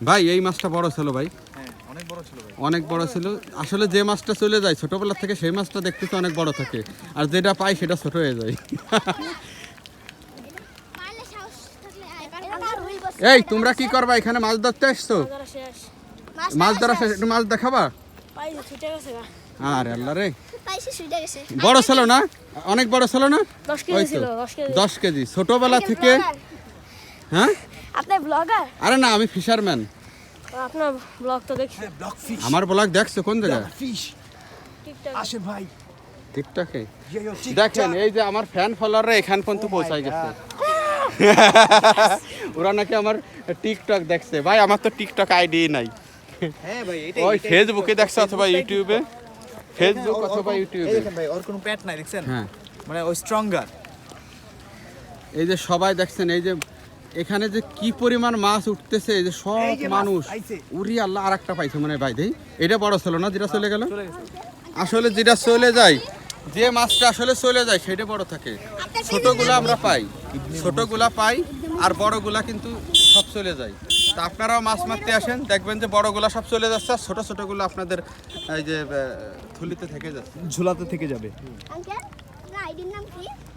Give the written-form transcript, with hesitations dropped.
ভাই এই মাছটা বড় ছিল ভাই, হ্যাঁ অনেক বড় ছিল ভাই। অনেক বড় ছিল। আসলে যে মাছটা চলে যায় ছোটবেলা থেকে সেই মাছটা দেখতে তো অনেক বড় থাকে, আর যেটা পাই সেটা ছোট হয়ে যায়। এই তোমরা কি করবা এখানে, মাছ ধরতে আসছো? মাছ ধরা শেষ, একটু মাছ দেখাবা? আরে আল্লাহ রে, বড় ছিল না? অনেক বড় ছিল না? 10 কেজি ছিল, 10 কেজি ছোটবেলা থেকে। হ্যাঁ আপনি ব্লগার? আরে না, আমি ফিশারম্যান। আপনার ব্লগ তো দেখি হ্যাঁ ব্লক ফিশ। আমার ব্লগ দেখছো কোন জায়গায়? Fish TikTok. আসেন ভাই। টিকটকে ইয়ো দেখেন, এই যে আমার ফ্যান ফলোয়াররা এখান পর্যন্ত পৌঁছাই গেছে। ওরা নাকি আমার টিকটক দেখছে। ভাই আমার তো টিকটক আইডি নাই, হ্যাঁ ভাই ওই ফেসবুকে দেখছে অথবা ইউটিউবে, ফেসবুক অথবা ইউটিউবে। দেখেন ভাই ওর কোনো পেট নাই দেখছেন? হ্যাঁ মানে ও স্ট্রঙ্গার। এই যে সবাই দেখছেন, এই যে এখানে যে কি পরিমাণ মাছ উঠতেছে, এই যে সব এই যে মাছ মানুষ। আইছে। উরি আল্লাহ, আর একটা পাইছে মনে হয় ভাই। দেই এটা বড় ছিল না যেটা চলে গেল? চলে গেছে। আসলে যেটা চলে যায়, যে মাছটা আসলে চলে যায় সেটা বড় থাকে। ছোটগুলা আমরা পাই, ছোটগুলা পাই, আর বড়গুলা কিন্তু সব চলে যায়। তা আপনারাও মাছ মারতে আসেন, দেখবেন যে বড়গুলা সব চলে যাচ্ছে, আর ছোট ছোটগুলো আপনাদের এই যে থলিতে থেকে যাচ্ছে। ঝুলাতে থেকে যাবে। আঙ্কেল, আইডির নাম কি?